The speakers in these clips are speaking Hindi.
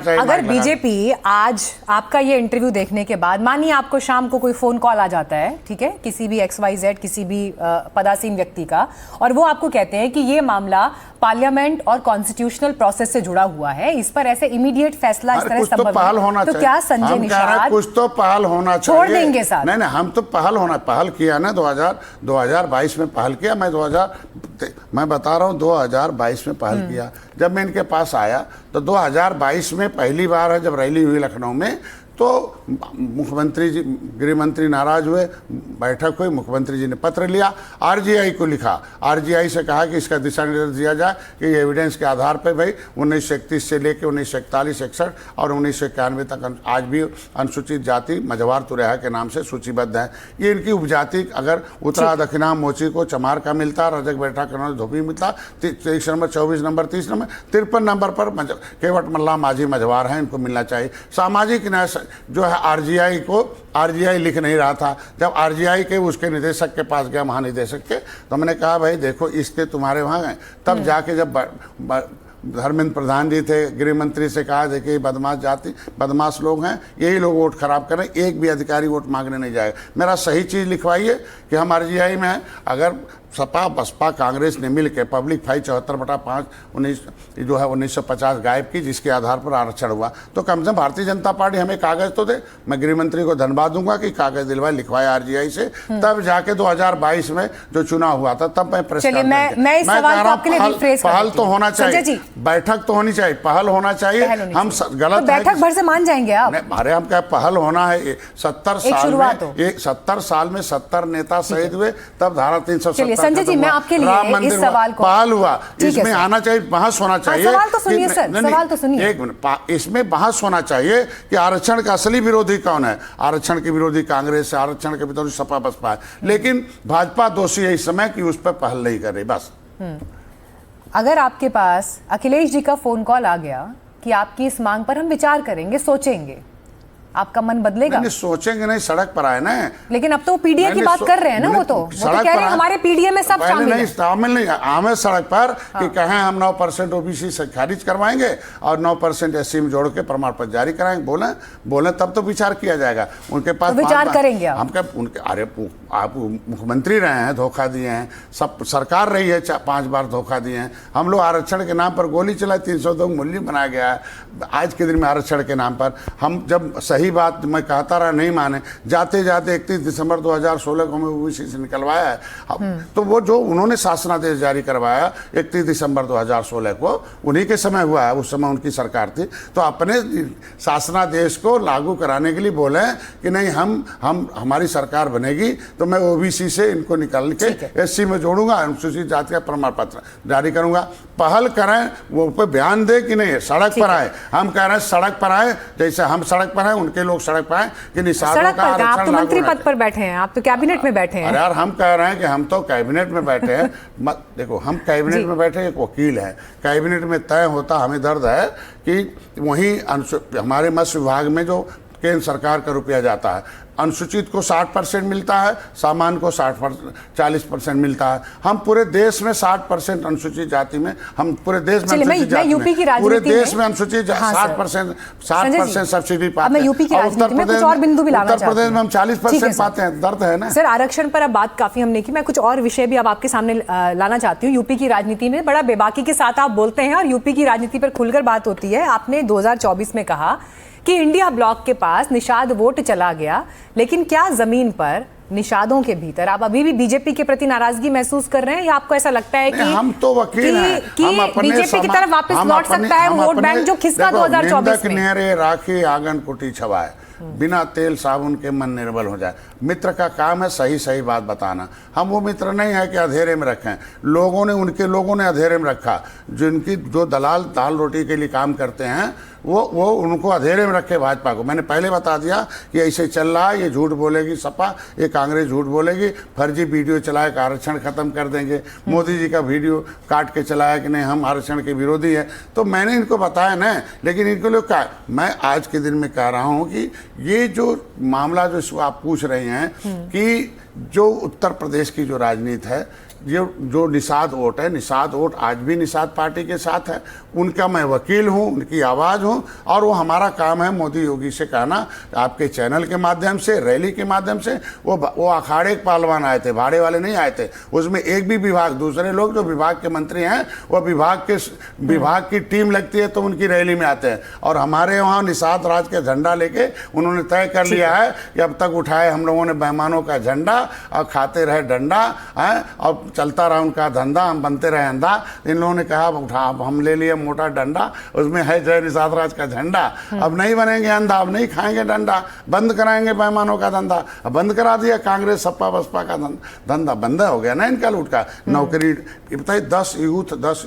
अगर बीजेपी आज आपका ये इंटरव्यू देखने के बाद, मानिए आपको शाम को कोई फोन कॉल आ जाता है, ठीक है, किसी भी XYZ किसी भी पदासीन व्यक्ति का, और वो आपको कहते हैं कि ये मामला पार्लियामेंट और कॉन्स्टिट्यूशनल प्रोसेस से जुड़ा हुआ है, इस पर ऐसे इमीडिएट फैसला इस तरह संभव है, तो क्या संजय निषाद कुछ तो पहल होना छोड़ देंगे साहब? नहीं, हम तो पहल किया ना, 2022 में पहल किया। मैं बता रहा हूँ 2022 में पहल किया। जब मैं इनके पास आया तो 2022 में पहली बार है जब रैली हुई लखनऊ में, तो मुख्यमंत्री जी, गृह मंत्री नाराज हुए, बैठक हुई, मुख्यमंत्री जी ने पत्र लिया, RGI को लिखा, RGI से कहा कि इसका दिशा निर्देश दिया जाए कि एविडेंस के आधार पर भाई 1931 से लेकर 1941, 61 और 1991 तक आज भी अनुसूचित जाति मझवार तुरैया के नाम से सूचीबद्ध है। ये इनकी उपजाति अगर उत्तरा दक्षिणा मोची को चमार का मिलता, रजक बैठा करना धोबी मिलता, 23 नंबर, 24 नंबर, 30 नंबर, 53 नंबर पर केवट मल्ला माझी मझवार हैं, इनको मिलना चाहिए। सामाजिक न्याय जो है RGI लिख नहीं रहा था। जब RGI के उसके निदेशक के पास गया, महानिदेशक के, तो मैंने कहा भाई देखो इसके तुम्हारे वहाँ गए, तब जाके जब धर्मेंद्र प्रधान जी थे, गृह मंत्री से कहा देखिए बदमाश लोग हैं, यही लोग वोट खराब करें, एक भी अधिकारी वोट मांगने नहीं जाएगा, मेरा सही चीज़ लिखवाइए कि हम RGI में हैं। अगर सपा बसपा कांग्रेस ने मिल के पब्लिक फाइल 74/5 1950 गायब की, जिसके आधार पर आरक्षण हुआ, तो कम से कम भारतीय जनता पार्टी हमें कागज तो दे। मैं गृह मंत्री को धन्यवाद दूंगा कि कागज दिलवाए, लिखवाया RGI से, तब जाके 2022 में जो चुनाव हुआ था तब मैं प्रेस पहल तो होना चाहिए, बैठक तो होनी चाहिए, पहल होना चाहिए। हम गलत बैठक भर से मान जाएंगे आप? अरे हम क्या, पहल होना है। 70 साल में 70 नेता शहीद हुए, तब धारा 370 संजय जी, मैं आपके लिए इस सवाल को, पहल हुआ, इसमें आना चाहिए, बहस होना चाहिए। सवाल तो सुनिए सर, सवाल तो सुनिए। एक मिनट, इसमें बहस होना चाहिए कि आरक्षण का असली विरोधी कौन है। आरक्षण के विरोधी कांग्रेस है, आरक्षण के विरोधी सपा बसपा है, लेकिन भाजपा दोषी है इस समय कि उस पर पहल नहीं कर रही। बस अगर आपके पास अखिलेश जी का फोन कॉल आ गया कि आपकी इस मांग पर हम विचार करेंगे, सोचेंगे, आपका मन बदलेगा? नहीं, सोचेंगे नहीं, सड़क पर आए ना। लेकिन अब तो PDA की बात कर रहे हैं ना, वो तो कह रहे हैं हमारे PDA में सब शामिल है। शामिल नहीं, आमे सड़क पर कि कहें हम 9% OBC से खारिज करवाएंगे और 9% SC में जोड़ के प्रमाण पत्र जारी कराएंगे, बोले तब तो विचार किया जाएगा। उनके पास तो विचार करेंगे हम क्या? अरे आप मुख्यमंत्री रहे हैं, धोखा दिए हैं, सब सरकार रही है 5 बार धोखा दिए हैं। हम लोग आरक्षण के नाम पर गोली चलाए, 302 मूल्य बनाया गया है आज के दिन में आरक्षण के नाम पर। हम जब सही बात मैं कहता रहा, नहीं माने, जाते जाते 31 दिसंबर 2016 को हमें OBC से निकलवाया है। तो वो जो उन्होंने शासनादेश जारी करवाया 31 दिसंबर 2016 को, उन्हीं के समय हुआ है, उस समय उनकी सरकार थी। तो अपने शासनादेश को लागू कराने के लिए बोले कि नहीं हमारी सरकार बनेगी तो मैं OBC से इनको निकाल के SC में जोड़ूंगा, अनुसूचित जाति का प्रमाण पत्र जारी करूंगा। पहल करें, वो पे बयान दे कि नहीं सड़क पर आए। हम कह रहे हैं सड़क पर आए, जैसे हम सड़क पर आए, उनके लोग सड़क पर आए कि निषादों का आरक्षण। आप तो मंत्री पद पर बैठे हैं, आप तो कैबिनेट में बैठे हैं। अरे यार, हम कह रहे हैं कि हम तो कैबिनेट में बैठे हैं। देखो, हम कैबिनेट में बैठे, एक वकील है, कैबिनेट में तय होता, हमें दर्द है कि वहीं हमारे मत्स्य विभाग में जो केंद्र सरकार का रुपया जाता है, अनुसूचित को 60% मिलता है, सामान्य को 40% मिलता है। हम पूरे देश में 60% अनुसूचित जाति में, हम पूरे देश में पूरे देश में अनुसूचित 60% सब्सिडी पाते हैं। उत्तर प्रदेश में हम 40% पाते हैं। दर्द है ना सर। आरक्षण पर अब बात काफी हमने की, मैं कुछ और विषय भी अब आपके सामने लाना चाहती हूँ। यूपी की राजनीति में बड़ा बेबाकी के साथ आप बोलते हैं और यूपी की राजनीति पर खुलकर बात होती है। आपने 2024 में कहा कि इंडिया ब्लॉक के पास निषाद वोट चला गया, लेकिन क्या जमीन पर निषादों के भीतर आप अभी भी बीजेपी के प्रति नाराजगी महसूस कर रहे हैं, या आपको ऐसा लगता है कि हम तो वकील हैं, बीजेपी की तरफ वापस लौट सकता है वोट बैंक जो खिसका 2024 में? नेरे राखी आंगन कुटी छवाए, बिना तेल साबुन के मन निर्बल हो जाए। मित्र का काम है सही बात बताना। हम वो मित्र नहीं है कि अंधेरे में रखें। उनके लोगों ने अंधेरे में रखा, जो दलाल दाल रोटी के लिए काम करते हैं, वो उनको अंधेरे में रखे भाजपा को। मैंने पहले बता दिया कि ऐसे चल रहा है, ये झूठ बोलेगी सपा, ये कांग्रेस झूठ बोलेगी, फर्जी वीडियो चलाए कि आरक्षण खत्म कर देंगे, मोदी जी का वीडियो काट के चलाया कि नहीं हम आरक्षण के विरोधी है। तो मैंने इनको बताया ना, लेकिन इनको लोग क्या, मैं आज के दिन में कह रहा हूँ कि ये जो मामला जो आप पूछ रहे हैं कि जो उत्तर प्रदेश की जो राजनीति है, ये जो निषाद वोट है, निषाद वोट आज भी निषाद पार्टी के साथ है। उनका मैं वकील हूँ, उनकी आवाज़ हूँ, और वो हमारा काम है मोदी योगी से कहना, आपके चैनल के माध्यम से, रैली के माध्यम से। वो अखाड़े के पहलवान आए थे, भाड़े वाले नहीं आए थे। उसमें एक भी विभाग, दूसरे लोग जो विभाग के मंत्री हैं वो विभाग की टीम लगती है तो उनकी रैली में आते हैं। और हमारे वहाँ निषाद राज के झंडा लेके उन्होंने तय कर लिया है कि अब तक उठाए हम लोगों ने मेहमानों का झंडा और खाते रहे डंडा है, और चलता रहा उनका धंधा, हम बनते रहे अंधा। इन लोगों ने कहा उठा, अब हम ले लिए मोटा डंडा, उसमें है जय निषाद राज का झंडा। अब नहीं बनेंगे अंधा, अब नहीं खाएंगे डंडा, बंद कराएंगे मेहमानों का धंधा। अब बंद करा दिया कांग्रेस सपा बसपा का धंधा, बंद हो गया ना इनका लूट का। नौकरी बताइए, 10 यूथ, 10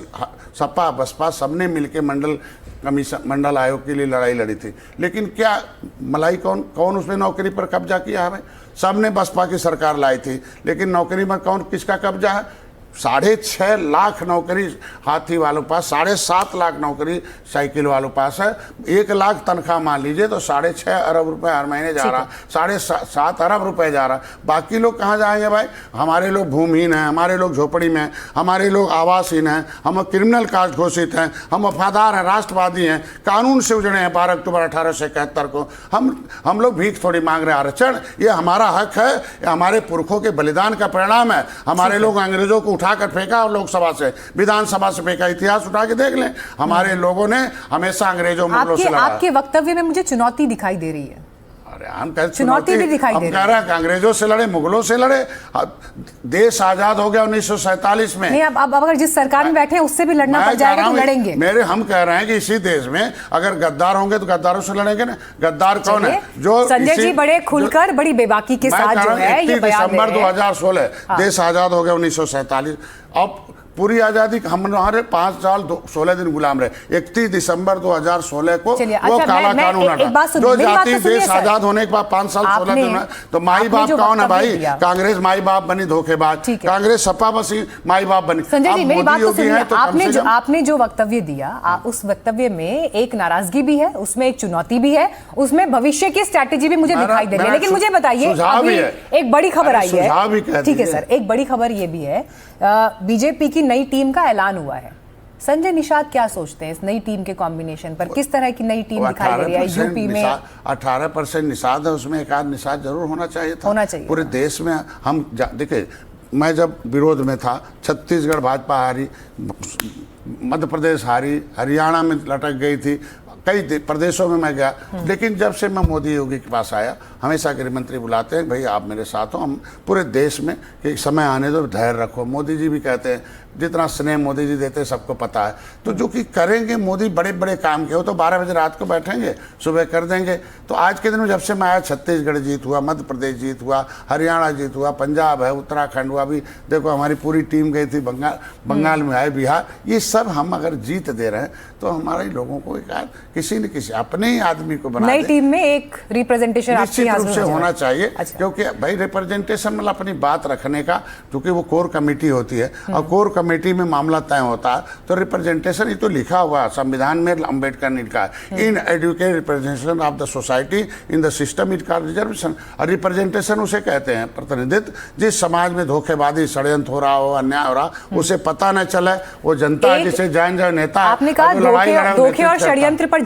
सपा बसपा सबने मिलकर मंडल आयोग के लिए लड़ाई लड़ी थी, लेकिन क्या मलाई कौन उसमें नौकरी पर कब्जा किया है? सबने बसपा की सरकार लाई थी, लेकिन नौकरी में किसका कब्जा है? 6.5 लाख नौकरी हाथी वालों पास, 7.5 लाख नौकरी साइकिल वालों पास है। 1 लाख तनख्वाह मान लीजिए तो 6.5 अरब रुपए हर महीने जा रहा, 7.5 अरब रुपए जा रहा। बाकी लोग कहाँ जाएंगे भाई? हमारे लोग भूमिहीन हैं, हमारे लोग झोपड़ी में हैं, हमारे लोग आवासहीन हैं, हम क्रिमिनल कास्ट घोषित हैं, हम वफादार हैं, राष्ट्रवादी हैं, कानून से उजड़े हैं। 12 अक्टूबर 1871 को हम लोग भीख थोड़ी मांग रहे हैं। आरक्षण ये हमारा हक है, ये हमारे पुरखों के बलिदान का परिणाम है। हमारे लोग अंग्रेजों को उठाकर फेंका, और लोकसभा से, विधानसभा से फेंका। इतिहास उठा के देख लें, हमारे लोगों ने हमेशा अंग्रेजों मुगलों से लड़ा। आपके वक्तव्य में मुझे चुनौती दिखाई दे रही है। अरे हम कह चुनौती भी दिखाई दे रही है। हम कह रहे हैं कि अंग्रेजों से लड़े, मुगलों से लड़े। देश आजाद हो गया 1947 में। नहीं, अब अगर जिस सरकार में बैठे हैं उससे भी लड़ना पड़ जाएगा तो लड़ेंगे। हम कह रहे हैं कि इसी देश में अगर गद्दार होंगे तो गद्दारों से लड़ेंगे ना। गद्दार कौन है? जो संजय जी बड़े खुलकर, बड़ी बेबाकी के साथ जो है ये बयान दे रहे हैं। दिसंबर 2016 देश आजाद हो गया 1947। अब पूरी आजादी हमारे 5 साल 16 दिन गुलाम रहे। 31 दिसंबर 2016 को वो काला कानून हटा। जो जाति देश आजाद होने के बाद 5 साल 16 दिन, तो माई बाप कौन है भाई? कांग्रेस माई बाप बनी धोखेबाज, कांग्रेस सपा बसी माई बाप बनी। संजय जी मेरी बात तो सुनिए, आपने जो वक्तव्य दिया, उस वक्तव्य में एक नाराजगी भी है, उसमें एक चुनौती भी है, उसमें भविष्य की स्ट्रैटेजी भी मुझे दिखाई दे रही है। लेकिन मुझे बताइए, अभी एक बड़ी खबर आई है, ठीक है सर, एक बड़ी खबर ये भी है, बीजेपी की नई टीम का ऐलान हुआ है। संजय निषाद क्या सोचते हैं इस नई टीम के कॉम्बिनेशन पर? किस तरह की नई टीम दिखाई दे रही है यूपी में? 18% निषाद है, उसमें एक आध निषाद जरूर होना चाहिए था। होना चाहिए पूरे देश में। हम देखिए, मैं जब विरोध में था, छत्तीसगढ़ भाजपा हारी, मध्य प्रदेश हारी, हरियाणा में लटक गई थी, कई प्रदेशों में मैं गया। लेकिन जब से मैं मोदी योगी के पास आया, हमेशा गृह मंत्री बुलाते हैं, भाई आप मेरे साथ हो, हम पूरे देश में कि समय आने दो, धैर्य रखो। मोदी जी भी कहते हैं, जितना स्नेह मोदी जी देते हैं सबको पता है। तो जो कि करेंगे मोदी, बड़े बड़े काम के हो तो 12 बजे रात को बैठेंगे, सुबह कर देंगे। तो आज के दिन में जब से मैं आया, छत्तीसगढ़ जीत हुआ, मध्य प्रदेश जीत हुआ, हरियाणा जीत हुआ, पंजाब है, उत्तराखंड हुआ, अभी देखो हमारी पूरी टीम गई थी बंगाल में आए, बिहार। ये सब हम अगर जीत दे रहे हैं तो हमारे लोगों को किसी न किसी अपने ही आदमी को बना नई टीम में एक रिप्रेजेंटेशन निश्चित रूप से होना चाहिए। क्योंकि भाई रिप्रेजेंटेशन मतलब अपनी बात रखने का, क्योंकि वो कोर कमेटी होती है और कोर कमेटी में मामला तय होता है। तो रिप्रेजेंटेशन, ये तो लिखा हुआ संविधान में, अम्बेडकर ने लिखा है, inadequate representation of the society in the system it called reservation. और रिप्रेजेंटेशन उसे कहते हैं प्रतिनिधित्व। जिस समाज में धोखेबाजी, षड्यंत्र हो रहा हो, अन्याय हो रहा, उसे पता न चले, वो जनता जिसे जान जाए नेता, आपने कहा धोखे और षड्यंत्र पर